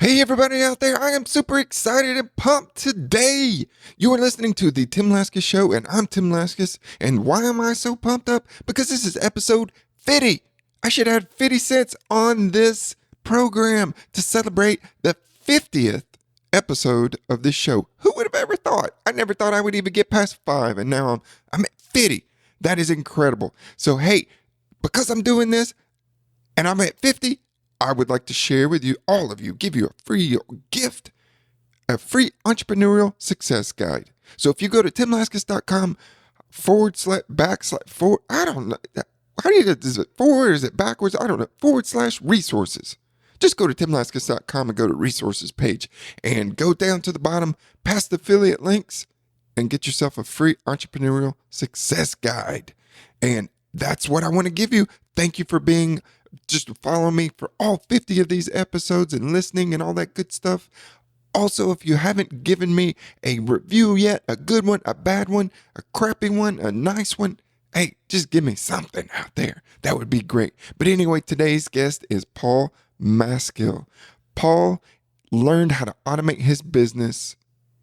Hey, everybody out there, I am super excited and pumped today. You are listening to The Tim Laskus Show, and I'm Tim Laskus. And why am I so pumped up? Because this is episode 50. I should add 50 cents on this program to celebrate the 50th episode of this show. Who would have ever thought? I never thought I would even get past 5, and now I'm at 50. That is incredible. So, hey, because I'm doing this, and I'm at 50, I would like to share with you, all of you, give you a free gift, a free entrepreneurial success guide. So if you go to timlaskus.com /, I don't know. How do you get, is it forward, is it backwards? I don't know, /resources. Just go to timlaskus.com and go to resources page and go down to the bottom past the affiliate links and get yourself a free entrepreneurial success guide. And that's what I want to give you. Thank you for just follow me for all 50 of these episodes and listening and all that good stuff. Also, if you haven't given me a review yet, a good one, a bad one, a crappy one, a nice one, hey, just give me something out there. That would be great. But anyway, today's guest is Paul Maskill. Paul learned how to automate his business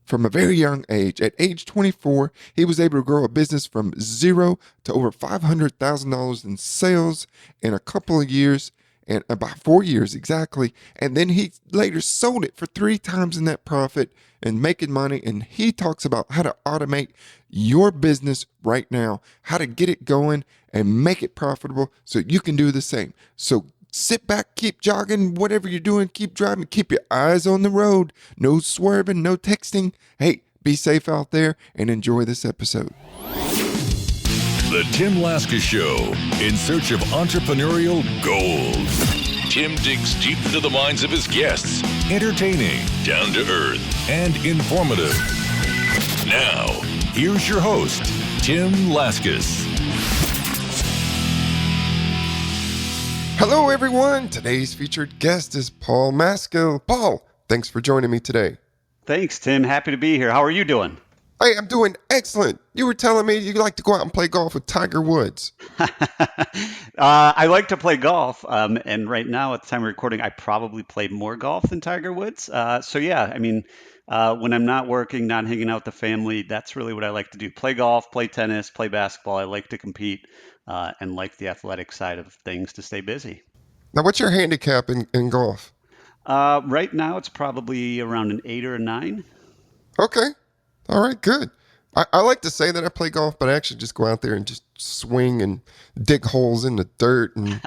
from a very young age. At age 24, he was able to grow a business from zero to over $500,000 in sales in a couple of years, and about 4 years exactly. And then he later sold it for 3 times in that profit and making money. And he talks about how to automate your business right now, how to get it going and make it profitable so you can do the same. So sit back, keep jogging, whatever you're doing, keep driving, keep your eyes on the road. No swerving, no texting. Hey, be safe out there and enjoy this episode. The Tim Laskus Show, in search of entrepreneurial gold. Tim digs deep into the minds of his guests. Entertaining, down to earth, and informative. Now, here's your host, Tim Laskus. Hello, everyone. Today's featured guest is Paul Maskill. Paul, thanks for joining me today. Thanks, Tim. Happy to be here. How are you doing? Hey, I'm doing excellent. You were telling me you like to go out and play golf with Tiger Woods. I like to play golf, and right now, at the time of recording, I probably play more golf than Tiger Woods. So yeah, I mean, when I'm not working, not hanging out with the family, that's really what I like to do. Play golf, play tennis, play basketball. I like to compete and like the athletic side of things to stay busy. Now, what's your handicap in golf? Right now, it's probably around an 8 or a 9. Okay. All right, good. I like to say that I play golf, but I actually just go out there and just swing and dig holes in the dirt. And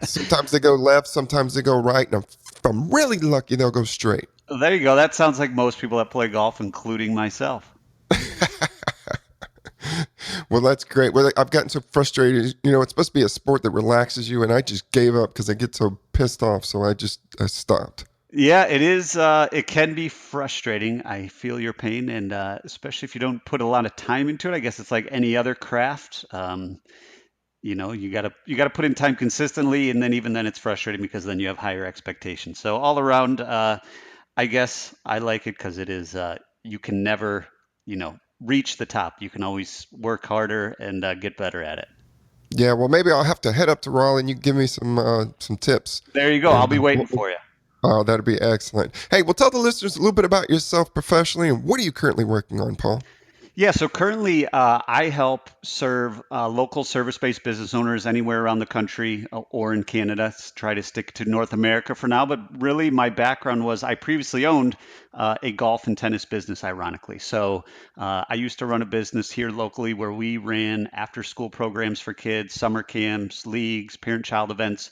sometimes they go left, sometimes they go right. And if I'm really lucky, they'll go straight. There you go. That sounds like most people that play golf, including myself. Well, that's great. Well, I've gotten so frustrated. You know, it's supposed to be a sport that relaxes you, and I just gave up because I get so pissed off. So I stopped. Yeah, it is. It can be frustrating. I feel your pain, and especially if you don't put a lot of time into it. I guess it's like any other craft. You gotta put in time consistently, and then even then, it's frustrating because then you have higher expectations. So all around, I guess I like it because it is. You can never, reach the top. You can always work harder and get better at it. Yeah, well, maybe I'll have to head up to Raleigh and you can give me some tips. There you go. I'll be waiting for you. Oh, that'd be excellent. Hey, well, tell the listeners a little bit about yourself professionally and what are you currently working on, Paul? Yeah, so currently I help serve local service-based business owners anywhere around the country or in Canada. Try to stick to North America for now, but really my background was I previously owned a golf and tennis business, ironically. So I used to run a business here locally where we ran after-school programs for kids, summer camps, leagues, parent-child events,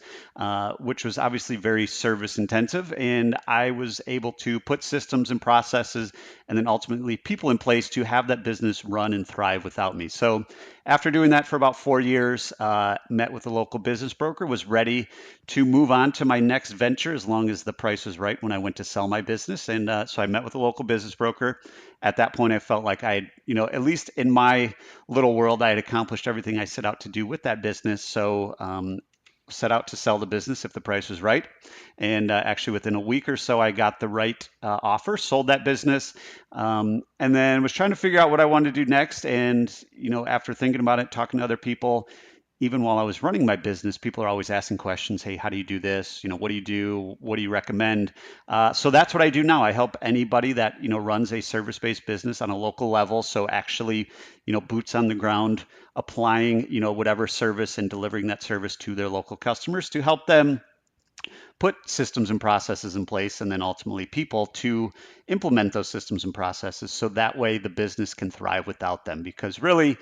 which was obviously very service-intensive. And I was able to put systems and processes and then ultimately people in place to have that business run and thrive without me. So after doing that for about 4 years, met with a local business broker, was ready to move on to my next venture as long as the price was right when I went to sell my business. And so I met with a local business broker. At that point, I felt like I had, at least in my little world, I had accomplished everything I set out to do with that business. So set out to sell the business if the price was right. And actually within a week or so, I got the right offer, sold that business, and then was trying to figure out what I wanted to do next. And, after thinking about it, talking to other people, even while I was running my business, people are always asking questions. Hey, how do you do this? What do you do? What do you recommend? So that's what I do now. I help anybody that runs a service-based business on a local level. So actually, boots on the ground, applying whatever service and delivering that service to their local customers to help them put systems and processes in place, and then ultimately people to implement those systems and processes so that way the business can thrive without them. Because really,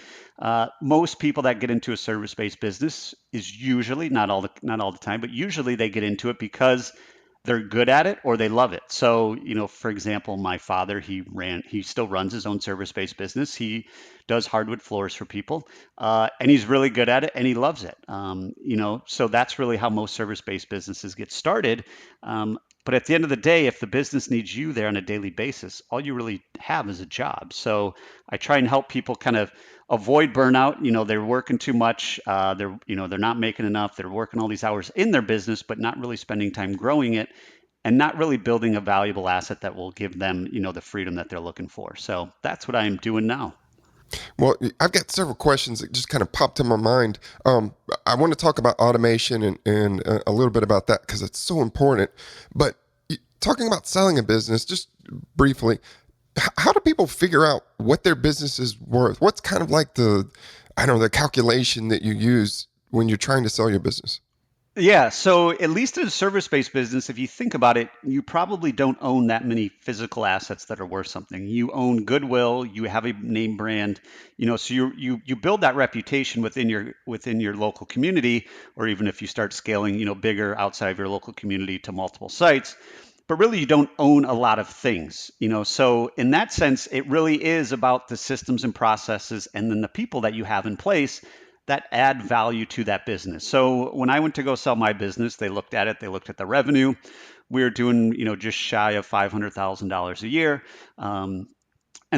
most people that get into a service-based business is usually not all the time, but usually they get into it because they're good at it or they love it. So, for example, my father, he still runs his own service-based business. He does hardwood floors for people, and he's really good at it and he loves it. So that's really how most service-based businesses get started. But at the end of the day, if the business needs you there on a daily basis, all you really have is a job. So I try and help people kind of avoid burnout. They're working too much. They're not making enough. They're working all these hours in their business, but not really spending time growing it and not really building a valuable asset that will give them, the freedom that they're looking for. So that's what I'm doing now. Well, I've got several questions that just kind of popped in my mind. I want to talk about automation and a little bit about that because it's so important. But talking about selling a business, just briefly, how do people figure out what their business is worth? What's kind of like the calculation that you use when you're trying to sell your business? Yeah, so at least in a service-based business, if you think about it, you probably don't own that many physical assets that are worth something. You own goodwill, you have a name brand, so you build that reputation within your local community, or even if you start scaling, bigger outside of your local community to multiple sites. But really, you don't own a lot of things, So in that sense, it really is about the systems and processes, and then the people that you have in place that add value to that business. So when I went to go sell my business, they looked at it, they looked at the revenue. We were doing, just shy of $500,000 a year. And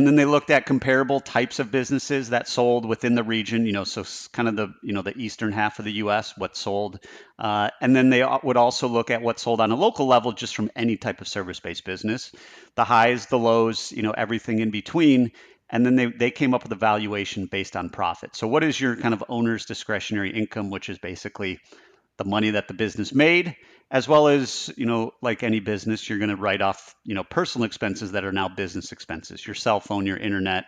then they looked at comparable types of businesses that sold within the region, so kind of the eastern half of the U.S., what sold. And then they would also look at what sold on a local level just from any type of service-based business, the highs, the lows, everything in between. And then they came up with a valuation based on profit. So what is your kind of owner's discretionary income, which is basically the money that the business made, as well as, like any business, you're going to write off, personal expenses that are now business expenses, your cell phone, your internet,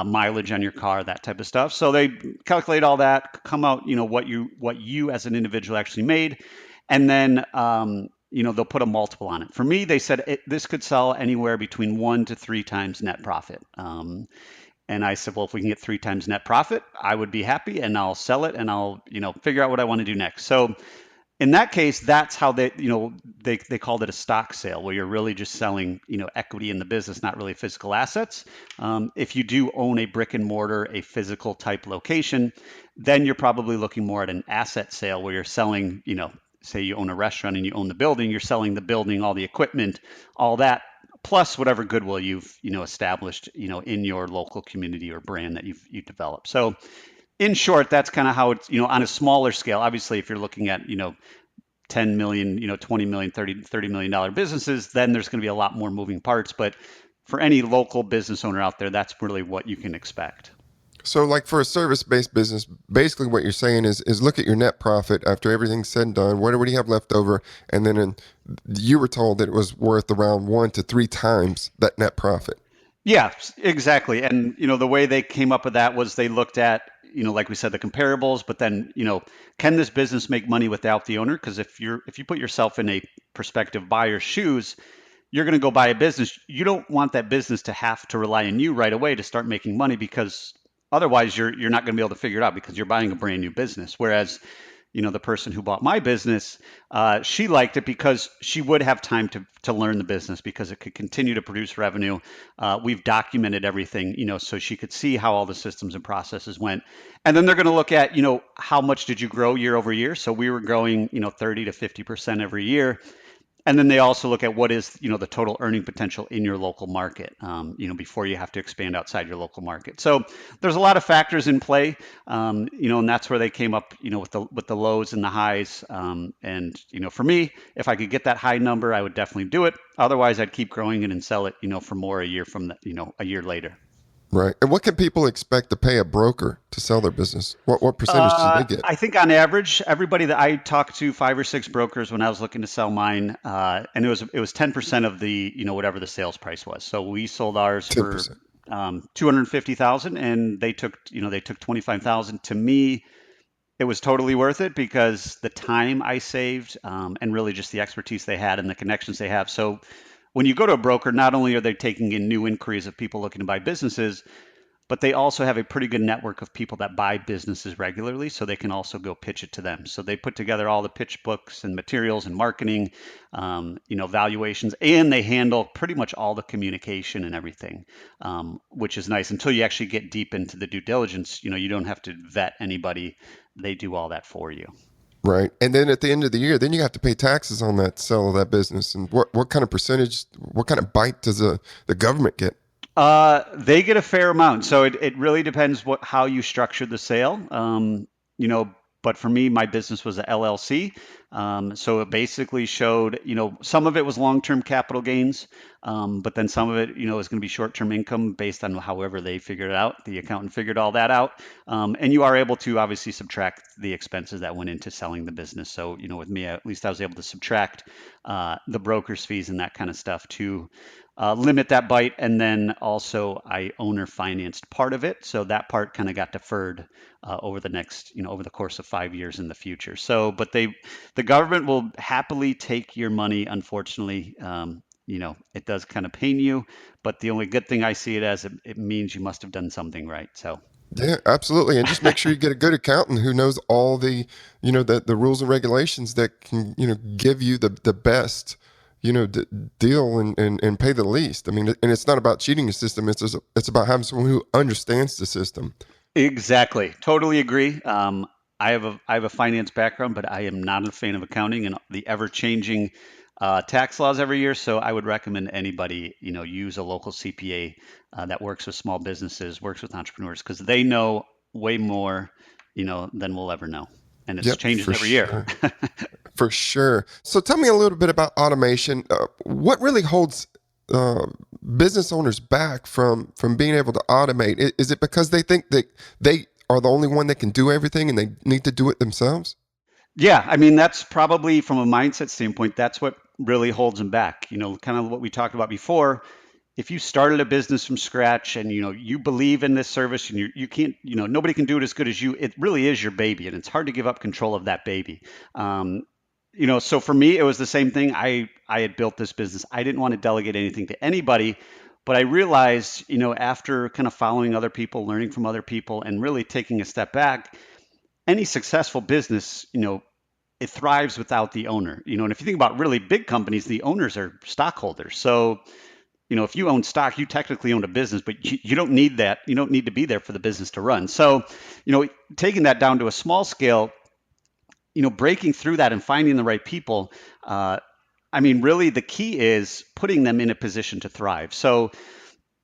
mileage on your car, that type of stuff. So they calculate all that, come out, what you as an individual actually made, and then, they'll put a multiple on it. For me, they said this could sell anywhere between 1 to 3 times net profit. And I said, well, if we can get 3 times net profit, I would be happy and I'll sell it and I'll, figure out what I want to do next. So in that case, that's how they called it a stock sale, where you're really just selling, equity in the business, not really physical assets. If you do own a brick and mortar, a physical type location, then you're probably looking more at an asset sale where you're selling, say you own a restaurant and you own the building, you're selling the building, all the equipment, all that, plus whatever goodwill you've established in your local community or brand that you've developed. So in short, that's kind of how it's on a smaller scale. Obviously, if you're looking at 10 million, 20 million, 30 million dollar businesses, then there's going to be a lot more moving parts. But for any local business owner out there, that's really what you can expect. So, like for a service-based business, basically what you're saying is look at your net profit after everything's said and done. What do you have left over? And then you were told that it was worth around 1 to 3 times that net profit. Yeah, exactly. And the way they came up with that was they looked at like we said, the comparables, but then can this business make money without the owner? Because if you put yourself in a prospective buyer's shoes, you're going to go buy a business. You don't want that business to have to rely on you right away to start making money, because otherwise you're not going to be able to figure it out because you're buying a brand new business. Whereas the person who bought my business, she liked it because she would have time to learn the business because it could continue to produce revenue. We've documented everything, so she could see how all the systems and processes went. And then they're going to look at, how much did you grow year over year? So we were growing, 30 to 50% every year. And then they also look at what is, the total earning potential in your local market, before you have to expand outside your local market. So there's a lot of factors in play, and that's where they came up, with the lows and the highs. And for me, if I could get that high number, I would definitely do it. Otherwise, I'd keep growing it and sell it, for more a year from a year later. Right. And what can people expect to pay a broker to sell their business? What percentage do they get? I think on average, everybody that I talked to, 5 or 6 brokers when I was looking to sell mine, and it was 10% of the whatever the sales price was. So we sold ours for 10%. 250,000, and they took 25,000. To me, it was totally worth it because the time I saved, and really just the expertise they had and the connections they have. So when you go to a broker, not only are they taking in new inquiries of people looking to buy businesses, but they also have a pretty good network of people that buy businesses regularly, so they can also go pitch it to them. So they put together all the pitch books and materials and marketing, valuations, and they handle pretty much all the communication and everything, which is nice. Until you actually get deep into the due diligence, you don't have to vet anybody. They do all that for you. Right. And then at the end of the year, then you have to pay taxes on that sale of that business. And what kind of percentage, what kind of bite does the government get? They get a fair amount. So it really depends how you structure the sale. But for me, my business was a LLC. So it basically showed, some of it was long-term capital gains, but then some of it, is going to be short-term income based on however they figured it out. The accountant figured all that out. And you are able to obviously subtract the expenses that went into selling the business. So, with me, at least I was able to subtract the broker's fees and that kind of stuff to limit that bite. And then also I owner financed part of it. So that part kind of got deferred over the course of 5 years in the future. So, but the government will happily take your money. Unfortunately, it does kind of pain you, but the only good thing I see it as, it means you must have done something right. So. Yeah, absolutely. And just make sure you get a good accountant who knows all the rules and regulations that can, give you the best, deal and pay the least. I mean, and it's not about cheating the system. It's about having someone who understands the system. Exactly. Totally agree. I have a finance background, but I am not a fan of accounting and the ever-changing tax laws every year. So I would recommend anybody, use a local CPA that works with small businesses, works with entrepreneurs, because they know way more, than we'll ever know. And it's Yep, changing for every year. sure. For sure. So tell me a little bit about automation. What really holds business owners back from being able to automate? Is it because they think that they are the only one that can do everything and they need to do it themselves? Yeah, I mean, that's probably from a mindset standpoint, that's what really holds them back. Kind of what we talked about before. If you started a business from scratch and you believe in this service and you can't, nobody can do it as good as you, it really is your baby and it's hard to give up control of that baby. So for me, it was the same thing. I had built this business. I didn't want to delegate anything to anybody, but I realized, after kind of following other people, learning from other people, and really taking a step back, any successful business, it thrives without the owner. And if you think about really big companies, the owners are stockholders. So, if you own stock, you technically own a business, but you don't need that. You don't need to be there for the business to run. So, taking that down to a small scale, breaking through that and finding the right people, really the key is putting them in a position to thrive. So,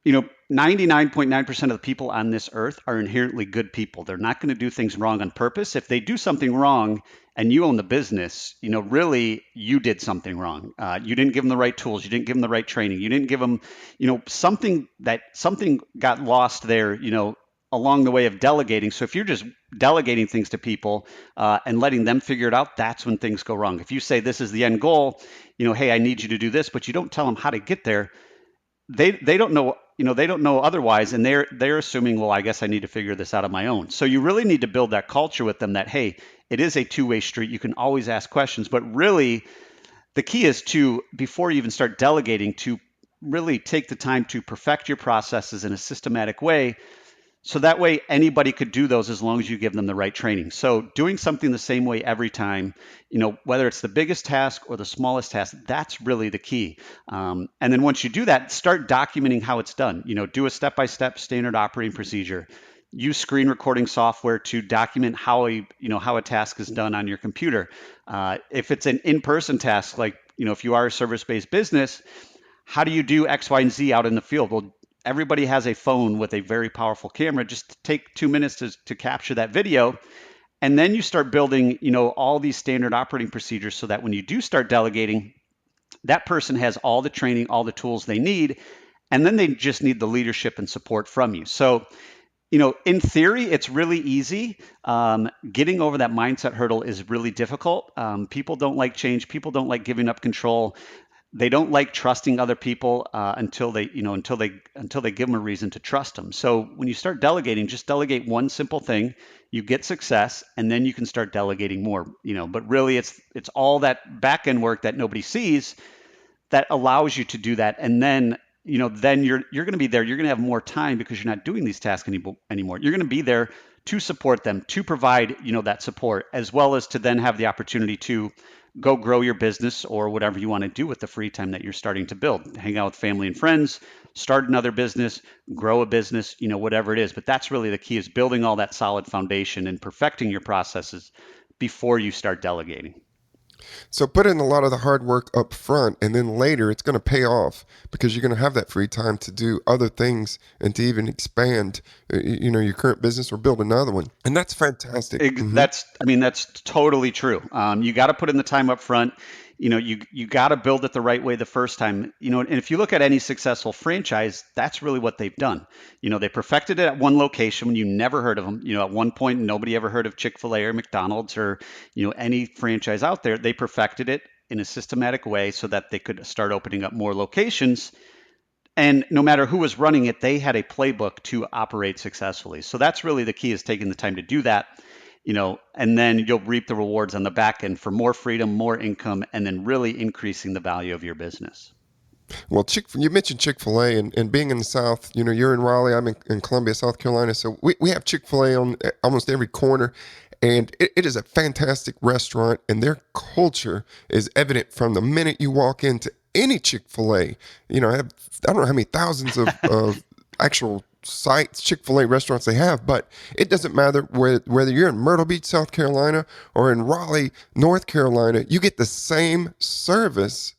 99.9% of the people on this earth are inherently good people. They're not going to do things wrong on purpose. If they do something wrong and you own the business, really you did something wrong. You didn't give them the right tools. You didn't give them the right training. You didn't give them, something got lost there, along the way of delegating. So if you're just delegating things to people and letting them figure it out, that's when things go wrong. If you say this is the end goal, hey, I need you to do this, but you don't tell them how to get there, they don't know, they don't know otherwise, and they're assuming, well, I guess I need to figure this out on my own. So you really need to build that culture with them that, hey, it is a two-way street. You can always ask questions, but really the key is to, before you even start delegating, to really take the time to perfect your processes in a systematic way. So that way anybody could do those as long as you give them the right training. So doing something the same way every time, whether it's the biggest task or the smallest task, that's really the key. And then once you do that, start documenting how it's done. Do a step-by-step standard operating procedure. Use screen recording software to document how a task is done on your computer. If it's an in-person task, like, if you are a service-based business, how do you do X, Y, and Z out in the field? Well, everybody has a phone with a very powerful camera. Just take 2 minutes to capture that video. And then you start building, all these standard operating procedures so that when you do start delegating, that person has all the training, all the tools they need. And then they just need the leadership and support from you. So, in theory, it's really easy. Getting over that mindset hurdle is really difficult. People don't like change. People don't like giving up control. They don't like trusting other people until they give them a reason to trust them. So when you start delegating, just delegate one simple thing. You get success, and then you can start delegating more. But really, it's all that back end work that nobody sees that allows you to do that. And then you're going to be there. You're going to have more time because you're not doing these tasks anymore. You're going to be there to support them, to provide that support, as well as to then have the opportunity to go grow your business or whatever you want to do with the free time that you're starting to build. Hang out with family and friends, start another business, grow a business, whatever it is. But that's really the key, is building all that solid foundation and perfecting your processes before you start delegating. So put in a lot of the hard work up front, and then later it's going to pay off because you're going to have that free time to do other things and to even expand, your current business or build another one. And that's fantastic. That's totally true. You got to put in the time up front. You got to build it the right way the first time. And if you look at any successful franchise, that's really what they've done. They perfected it at one location when you never heard of them. At one point, nobody ever heard of Chick-fil-A or McDonald's or, any franchise out there. They perfected it in a systematic way so that they could start opening up more locations. And no matter who was running it, they had a playbook to operate successfully. So that's really the key, is taking the time to do that. And then you'll reap the rewards on the back end for more freedom, more income, and then really increasing the value of your business. Well, you mentioned Chick-fil-A and being in the South, you're in Raleigh, I'm in Columbia, South Carolina. So we have Chick-fil-A on almost every corner, and it is a fantastic restaurant, and their culture is evident from the minute you walk into any Chick-fil-A. I don't know how many thousands of actual sites, Chick-fil-A restaurants they have, but it doesn't matter whether you're in Myrtle Beach, South Carolina, or in Raleigh, North Carolina, you get the same service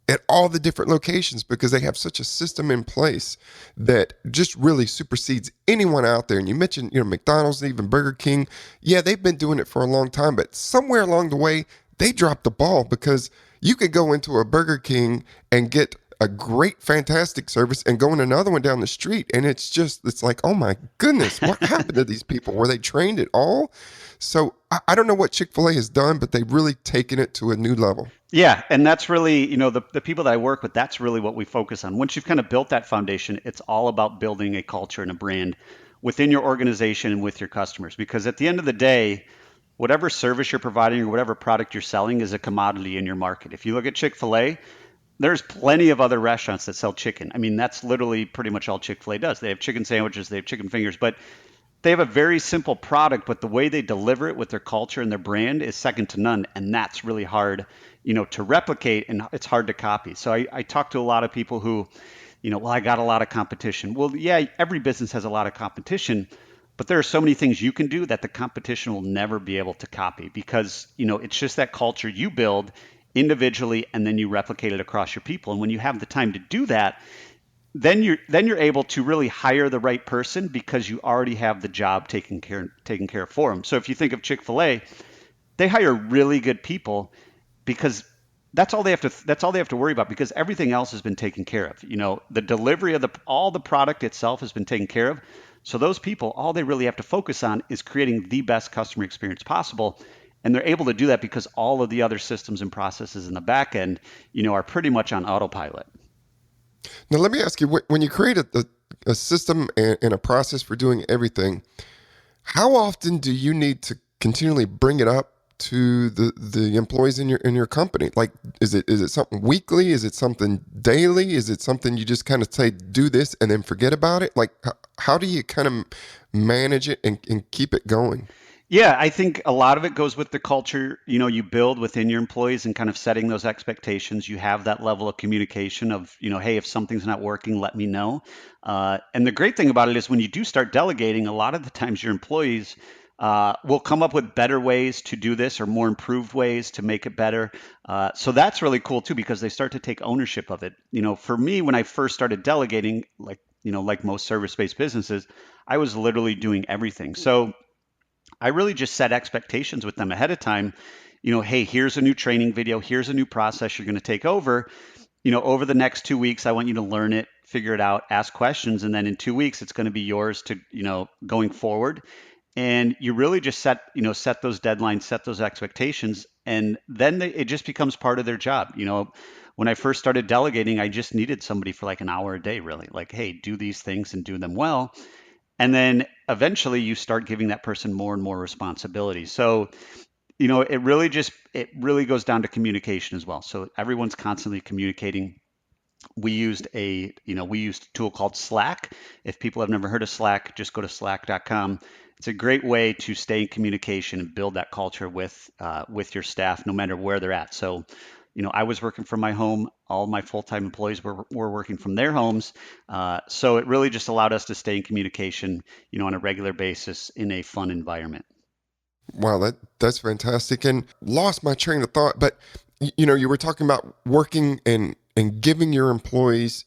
at all the different locations because they have such a system in place that just really supersedes anyone out there. And you mentioned, McDonald's and even Burger King. Yeah, they've been doing it for a long time, but somewhere along the way, they dropped the ball because you could go into a Burger King and get a great, fantastic service and go in another one down the street. And it's like, oh my goodness, what happened to these people? Were they trained at all? So I don't know what Chick-fil-A has done, but they've really taken it to a new level. Yeah, and that's really, the people that I work with, that's really what we focus on. Once you've kind of built that foundation, it's all about building a culture and a brand within your organization and with your customers. Because at the end of the day, whatever service you're providing or whatever product you're selling is a commodity in your market. If you look at Chick-fil-A, there's plenty of other restaurants that sell chicken. I mean, that's literally pretty much all Chick-fil-A does. They have chicken sandwiches, they have chicken fingers, but they have a very simple product, but the way they deliver it with their culture and their brand is second to none. And that's really hard, to replicate, and it's hard to copy. So I talk to a lot of people who, I got a lot of competition. Well, yeah, every business has a lot of competition, but there are so many things you can do that the competition will never be able to copy because, it's just that culture you build individually and then you replicate it across your people. And when you have the time to do that, then you're able to really hire the right person because you already have the job taken care of for them. So if you think of Chick-fil-A, they hire really good people because that's all they have to worry about because everything else has been taken care of. The delivery of all the product itself has been taken care of. So those people, all they really have to focus on is creating the best customer experience possible. And they're able to do that because all of the other systems and processes in the back end, are pretty much on autopilot. Now, let me ask you, when you create a system and a process for doing everything, how often do you need to continually bring it up to the employees in your company? Like, is it something weekly? Is it something daily? Is it something you just kind of say, do this and then forget about it? Like, how do you kind of manage it and keep it going? Yeah, I think a lot of it goes with the culture, you build within your employees and kind of setting those expectations. You have that level of communication of, hey, if something's not working, let me know. And the great thing about it is when you do start delegating, a lot of the times your employees will come up with better ways to do this or more improved ways to make it better. So that's really cool too, because they start to take ownership of it. For me, when I first started delegating, like most service-based businesses, I was literally doing everything. So I really just set expectations with them ahead of time. Hey, here's a new training video. Here's a new process you're going to take over. Over the next 2 weeks, I want you to learn it, figure it out, ask questions, and then in 2 weeks, it's going to be yours to, going forward. And you really just set those deadlines, set those expectations, and then it just becomes part of their job. When I first started delegating, I just needed somebody for like an hour a day, really. Like, hey, do these things and do them well. And then eventually you start giving that person more and more responsibility. So, it really goes down to communication as well. So everyone's constantly communicating. We used a tool called Slack. If people have never heard of Slack, just go to slack.com. It's a great way to stay in communication and build that culture with your staff, no matter where they're at. So, I was working from my home. All my full-time employees were working from their homes. So it really just allowed us to stay in communication, on a regular basis in a fun environment. Wow, that's fantastic. And lost my train of thought, but you were talking about working and giving your employees,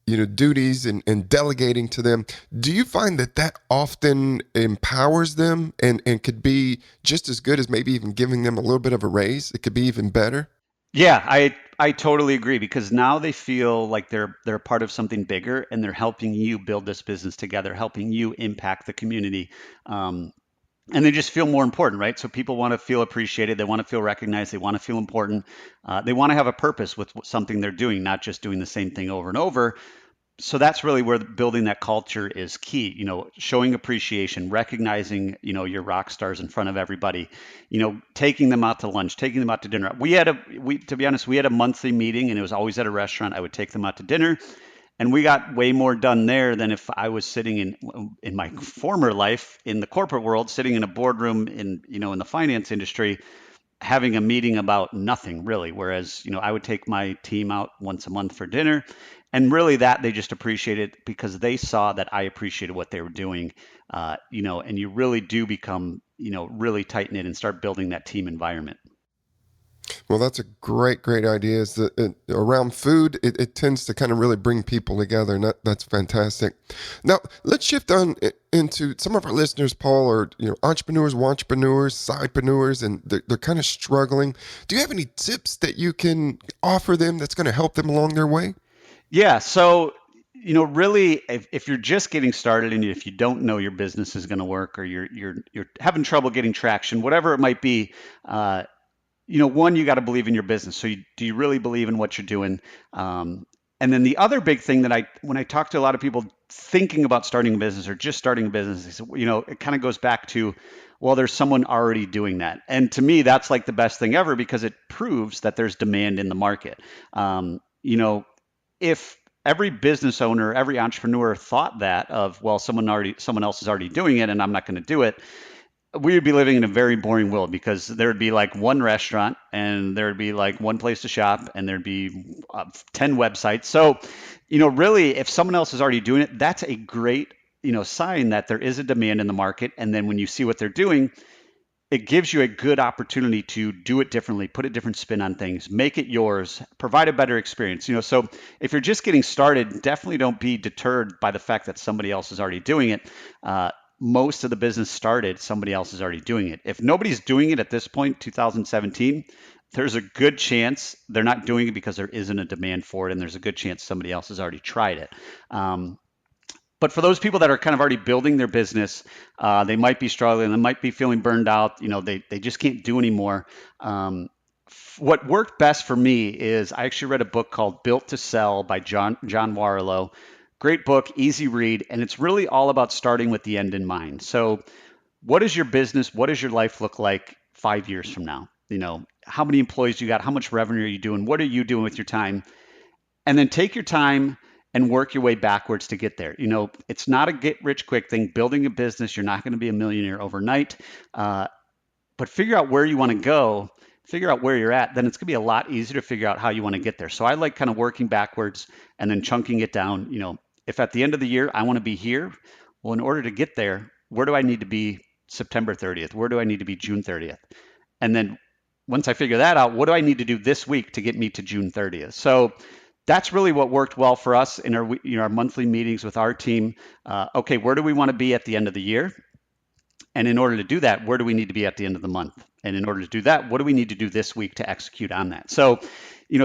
duties and delegating to them. Do you find that often empowers them and could be just as good as maybe even giving them a little bit of a raise? It could be even better. Yeah, I totally agree, because now they feel like they're a part of something bigger, and they're helping you build this business together, helping you impact the community. And they just feel more important, right? So people want to feel appreciated. They want to feel recognized. They want to feel important. They want to have a purpose with something they're doing, not just doing the same thing over and over. So that's really where building that culture is key, showing appreciation, recognizing, your rock stars in front of everybody, taking them out to lunch, taking them out to dinner. To be honest, we had a monthly meeting, and it was always at a restaurant. I would take them out to dinner. And we got way more done there than if I was sitting in my former life in the corporate world, sitting in a boardroom in the finance industry, having a meeting about nothing really. Whereas, I would take my team out once a month for dinner, and really that they just appreciated, because they saw that I appreciated what they were doing, and you really do become, really tight knit and start building that team environment. Well, that's a great idea. Is that around food, it tends to kind of really bring people together, and that's fantastic. Now, let's shift on into some of our listeners, Paul, are entrepreneurs, wantrepreneurs, sidepreneurs, and they're kind of struggling. Do you have any tips that you can offer them that's going to help them along their way? Yeah. So, really, if you're just getting started, and if you don't know your business is going to work, or you're having trouble getting traction, whatever it might be, one, you got to believe in your business. So do you really believe in what you're doing? And then the other big thing that when I talk to a lot of people thinking about starting a business or just starting a business, it kind of goes back to, well, there's someone already doing that. And to me, that's like the best thing ever, because it proves that there's demand in the market. If every business owner, every entrepreneur thought that of, well, someone else is already doing it and I'm not going to do it, we would be living in a very boring world, because there would be like one restaurant, and there would be like one place to shop, and there'd be 10 websites. So, really, if someone else is already doing it, that's a great, sign that there is a demand in the market. And then when you see what they're doing, it gives you a good opportunity to do it differently, put a different spin on things, make it yours, provide a better experience. So if you're just getting started, definitely don't be deterred by the fact that somebody else is already doing it. Most of the business started, somebody else is already doing it. If nobody's doing it at this point, 2017, there's a good chance they're not doing it because there isn't a demand for it, and there's a good chance somebody else has already tried it. But for those people that are kind of already building their business, they might be struggling, they might be feeling burned out, they just can't do anymore. What worked best for me is I actually read a book called Built to Sell by John Warrilow. Great book, easy read, and it's really all about starting with the end in mind. So what is your business? What does your life look like 5 years from now? How many employees you got? How much revenue are you doing? What are you doing with your time? And then take your time and work your way backwards to get there. It's not a get rich quick thing. Building a business, you're not going to be a millionaire overnight, but figure out where you want to go, figure out where you're at, then it's going to be a lot easier to figure out how you want to get there. So I like kind of working backwards and then chunking it down. If at the end of the year I want to be here, well, in order to get there, where do I need to be September 30th? Where do I need to be June 30th? And then once I figure that out, what do I need to do this week to get me to June 30th? So that's really what worked well for us in our monthly meetings with our team. Okay, where do we want to be at the end of the year? And in order to do that, where do we need to be at the end of the month? And in order to do that, what do we need to do this week to execute on that? So,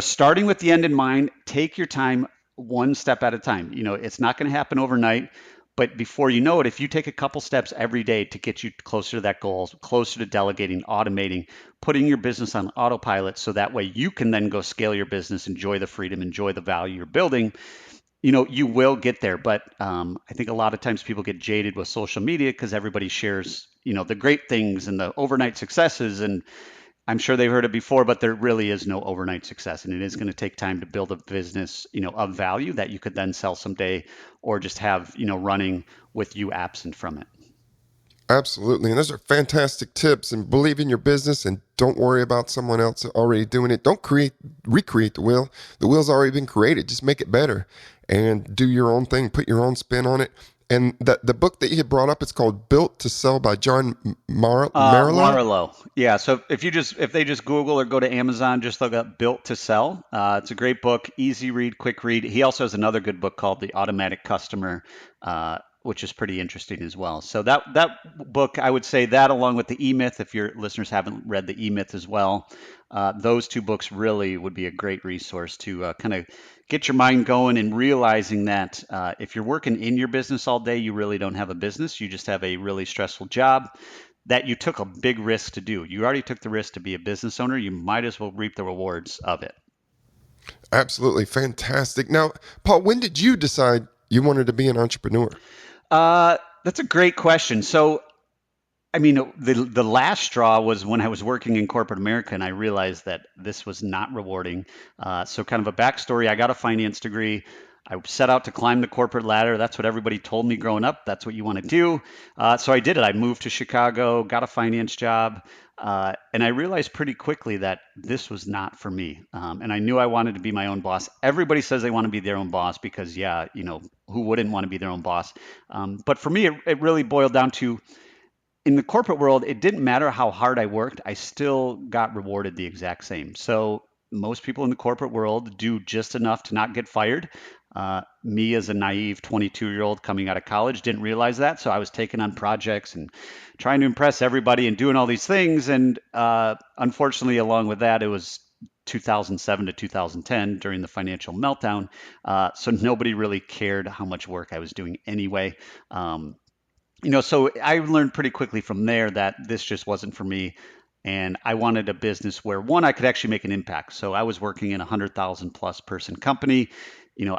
starting with the end in mind, take your time, one step at a time. It's not going to happen overnight, but before you know it, if you take a couple steps every day to get you closer to that goal, closer to delegating, automating, putting your business on autopilot so that way you can then go scale your business, enjoy the freedom, enjoy the value you're building, you will get there. But I think a lot of times people get jaded with social media because everybody shares, the great things and the overnight successes. And I'm sure they've heard it before, but there really is no overnight success. And it is going to take time to build a business, of value that you could then sell someday or just have, running with you absent from it. Absolutely. And those are fantastic tips. And believe in your business and don't worry about someone else already doing it. Don't recreate the wheel. The wheel's already been created. Just make it better and do your own thing. Put your own spin on it. And the book that you had brought up, it's called Built to Sell by John Marillo. Marlowe. Yeah. So if they just Google or go to Amazon, just look up Built to Sell. It's a great book, easy read, quick read. He also has another good book called The Automatic Customer, which is pretty interesting as well. So that book, I would say that along with the E-Myth, if your listeners haven't read the E-Myth as well, those two books really would be a great resource to kind of get your mind going and realizing that if you're working in your business all day, you really don't have a business. You just have a really stressful job that you took a big risk to do. You already took the risk to be a business owner. You might as well reap the rewards of it. Absolutely fantastic. Now, Paul, when did you decide you wanted to be an entrepreneur? That's a great question. So, I mean, the last straw was when I was working in corporate America, and I realized that this was not rewarding. So, kind of a backstory: I got a finance degree. I set out to climb the corporate ladder. That's what everybody told me growing up. That's what you want to do. So I did it. I moved to Chicago, got a finance job, and I realized pretty quickly that this was not for me. And I knew I wanted to be my own boss. Everybody says they want to be their own boss because, yeah, who wouldn't want to be their own boss? But for me, it really boiled down to in the corporate world, it didn't matter how hard I worked, I still got rewarded the exact same. So most people in the corporate world do just enough to not get fired. Me, as a naive 22-year-old coming out of college, didn't realize that. So I was taking on projects and trying to impress everybody and doing all these things. And unfortunately, along with that, it was 2007 to 2010 during the financial meltdown. So nobody really cared how much work I was doing anyway. So I learned pretty quickly from there that this just wasn't for me. And I wanted a business where one, I could actually make an impact. So I was working in a 100,000 plus person company.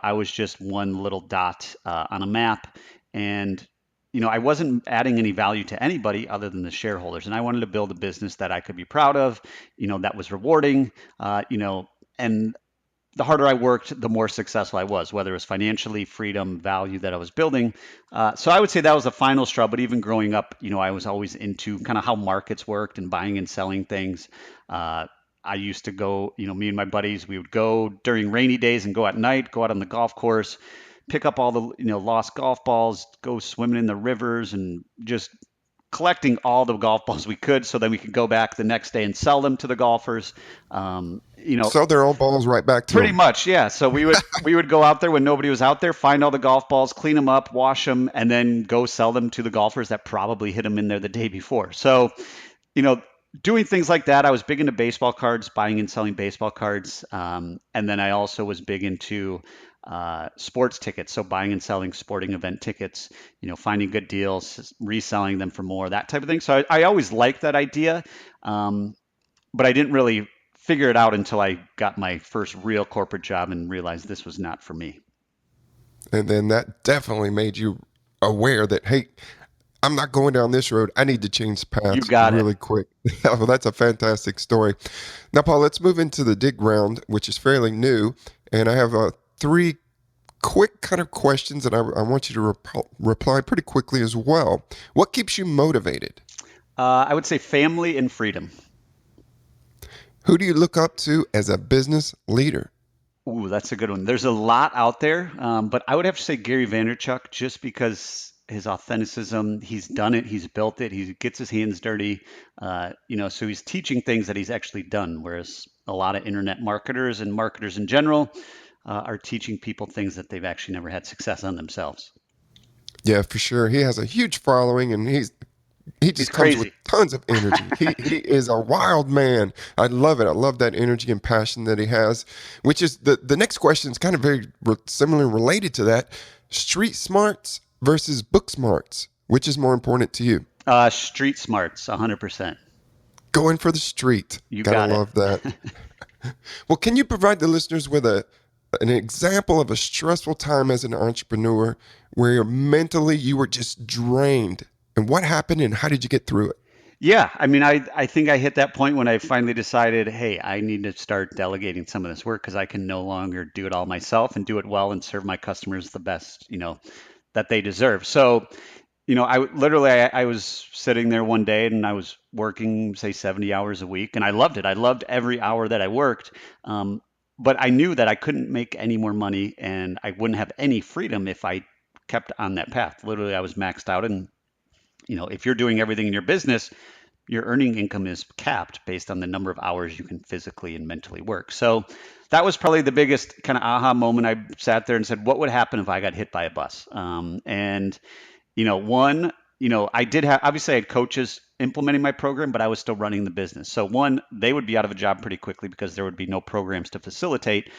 I was just one little dot on a map. And, I wasn't adding any value to anybody other than the shareholders. And I wanted to build a business that I could be proud of, that was rewarding, and the harder I worked, the more successful I was, whether it was financially, freedom, value that I was building. So I would say that was the final straw. But even growing up, I was always into kind of how markets worked and buying and selling things. I used to go, me and my buddies, we would go during rainy days and go at night, go out on the golf course, pick up all the, lost golf balls, go swimming in the rivers and just collecting all the golf balls we could so then we could go back the next day and sell them to the golfers. Sell their own balls right back to Pretty them. much, yeah. So we would go out there when nobody was out there, find all the golf balls, clean them up, wash them, and then go sell them to the golfers that probably hit them in there the day before. So, doing things like that. I was big into baseball cards, buying and selling baseball cards, and then I also was big into sports tickets. So buying and selling sporting event tickets, finding good deals, reselling them for more, that type of thing. So I always liked that idea, but I didn't really figure it out until I got my first real corporate job and realized this was not for me. And then that definitely made you aware that, hey, I'm not going down this road. I need to change You paths got really it. quick. Well, that's a fantastic story. Now, Paul, let's move into the dig round, which is fairly new. And I have three quick kind of questions that I want you to reply pretty quickly as well. What keeps you motivated? I would say family and freedom. Who do you look up to as a business leader? Ooh, that's a good one. There's a lot out there, but I would have to say Gary Vaynerchuk just because his authenticism, he's done it, he's built it, he gets his hands dirty, so he's teaching things that he's actually done, whereas a lot of internet marketers and marketers in general are teaching people things that they've actually never had success on themselves. Yeah, for sure. He has a huge following and he's He He's just comes with crazy. tons of energy. He is a wild man. I love it. I love that energy and passion that he has, which is the next question is kind of very similar and related to that. Street smarts versus book smarts. Which is more important to you? Street smarts, 100%. Going for the street. You Gotta got it. love that. Well, can you provide the listeners with an example of a stressful time as an entrepreneur where mentally you were just drained? And what happened and how did you get through it? Yeah, I mean, I think I hit that point when I finally decided, hey, I need to start delegating some of this work because I can no longer do it all myself and do it well and serve my customers the best, that they deserve. So, I was sitting there one day and I was working, say, 70 hours a week, and I loved it. I loved every hour that I worked. But I knew that I couldn't make any more money and I wouldn't have any freedom if I kept on that path. Literally, I was maxed out. And, if you're doing everything in your business, your earning income is capped based on the number of hours you can physically and mentally work. So that was probably the biggest kind of aha moment. I sat there and said, what would happen if I got hit by a bus? And one, I did have, obviously I had coaches implementing my program, but I was still running the business. So one, they would be out of a job pretty quickly because there would be no programs to facilitate.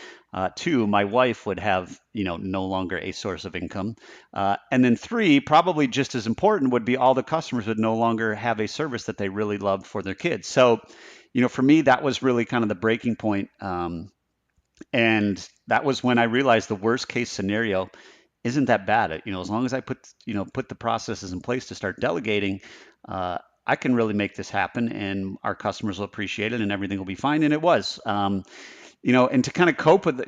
Two, my wife would have, no longer a source of income. And then three, probably just as important would be all the customers would no longer have a service that they really loved for their kids. So, for me, that was really kind of the breaking point. And that was when I realized the worst case scenario isn't that bad. As long as I put the processes in place to start delegating, I can really make this happen, and our customers will appreciate it, and everything will be fine. And it was. And to kind of cope with,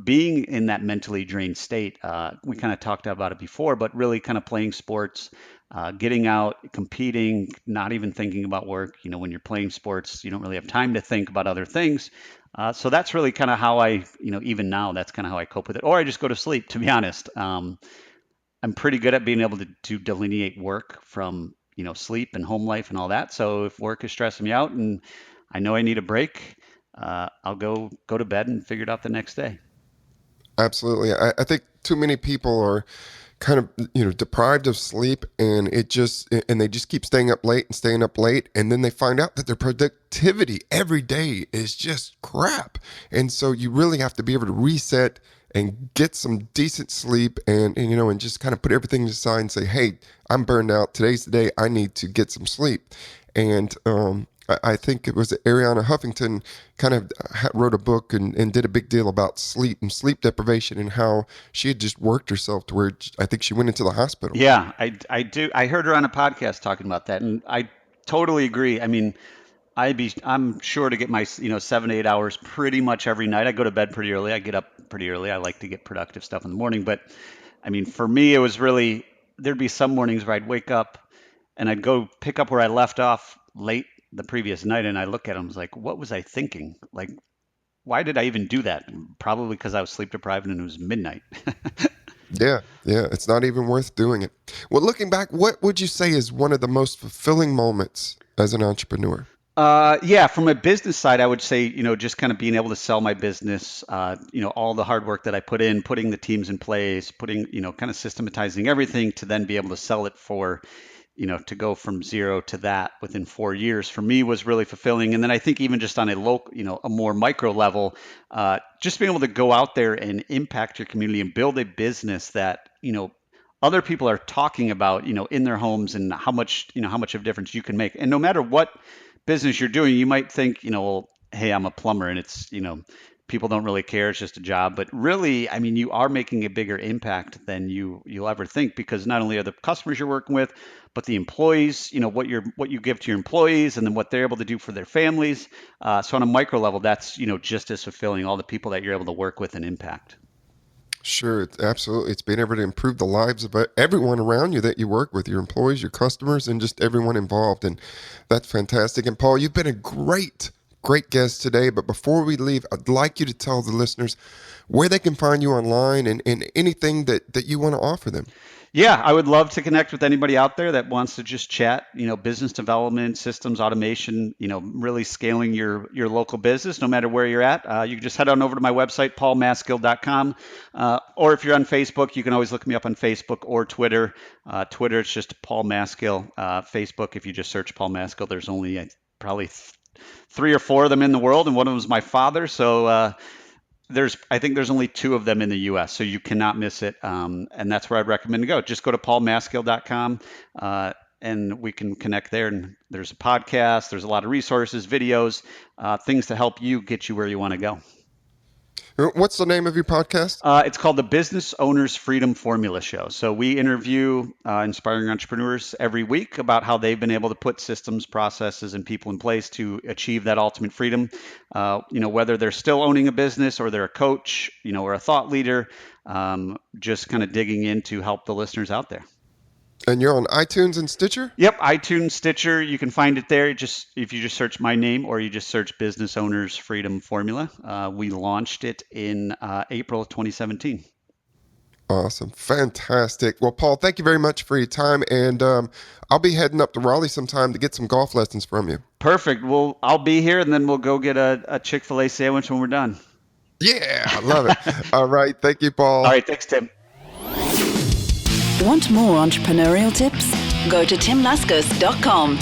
being in that mentally drained state, we kind of talked about it before, but really kind of playing sports, getting out, competing, not even thinking about work. When you're playing sports, you don't really have time to think about other things. So that's really kind of how I, even now, that's kind of how I cope with it. Or I just go to sleep, to be honest. I'm pretty good at being able to delineate work from, sleep and home life and all that. So if work is stressing me out and I know I need a break, I'll go to bed and figure it out the next day. Absolutely. I think too many people are kind of, deprived of sleep and they just keep staying up late and staying up late. And then they find out that their productivity every day is just crap. And so you really have to be able to reset and get some decent sleep and just kind of put everything aside and say, hey, I'm burned out. Today's the day I need to get some sleep. And, I think it was Ariana Huffington kind of wrote a book and did a big deal about sleep and sleep deprivation and how she had just worked herself to where I think she went into the hospital. Yeah, I do. I heard her on a podcast talking about that, and I totally agree. I mean, I'm sure to get my 7 to 8 hours pretty much every night. I go to bed pretty early. I get up pretty early. I like to get productive stuff in the morning. But I mean, for me, it was really there'd be some mornings where I'd wake up and I'd go pick up where I left off late the previous night, and I look at them, I was like, what was I thinking? Like, why did I even do that? Probably because I was sleep deprived and it was midnight. Yeah, yeah, it's not even worth doing it. Well, looking back, what would you say is one of the most fulfilling moments as an entrepreneur? Yeah, from a business side, I would say, just kind of being able to sell my business, all the hard work that I put in, putting the teams in place, putting, kind of systematizing everything to then be able to sell it for, to go from zero to that within 4 years for me was really fulfilling. And then I think even just on a local, a more micro level, just being able to go out there and impact your community and build a business that, other people are talking about, in their homes and how much of a difference you can make. And no matter what business you're doing, you might think, well, hey, I'm a plumber and it's, people don't really care. It's just a job. But really, I mean, you are making a bigger impact than you'll ever think, because not only are the customers you're working with, but the employees, what you give to your employees and then what they're able to do for their families. So on a micro level, that's, just as fulfilling, all the people that you're able to work with and impact. Sure, absolutely. It's being able to improve the lives of everyone around you that you work with, your employees, your customers, and just everyone involved. And that's fantastic. And Paul, you've been a great great guest today. But before we leave, I'd like you to tell the listeners where they can find you online and anything that you want to offer them. Yeah, I would love to connect with anybody out there that wants to just chat, business development, systems automation, really scaling your local business, no matter where you're at. You can just head on over to my website, paulmaskill.com. Or if you're on Facebook, you can always look me up on Facebook or Twitter. Twitter, it's just Paul Maskill. Facebook, if you just search Paul Maskill, there's only probably 3 or 4 of them in the world, and one of them is my father. So I think there's only 2 of them in the U.S., so you cannot miss it. And that's where I'd recommend to go. Just go to paulmaskill.com, and we can connect there. And there's a podcast, there's a lot of resources, videos, things to help you get you where you want to go. What's the name of your podcast? It's called the Business Owners Freedom Formula Show. So we interview inspiring entrepreneurs every week about how they've been able to put systems, processes, and people in place to achieve that ultimate freedom. Whether they're still owning a business or they're a coach, or a thought leader, just kind of digging in to help the listeners out there. And you're on iTunes and Stitcher? Yep, iTunes, Stitcher. You can find it there. If you just search my name or you just search Business Owners Freedom Formula. We launched it in April of 2017. Awesome. Fantastic. Well, Paul, thank you very much for your time. And I'll be heading up to Raleigh sometime to get some golf lessons from you. Perfect. Well, I'll be here, and then we'll go get a Chick-fil-A sandwich when we're done. Yeah, I love it. All right. Thank you, Paul. All right. Thanks, Tim. Want more entrepreneurial tips? Go to timlaskus.com.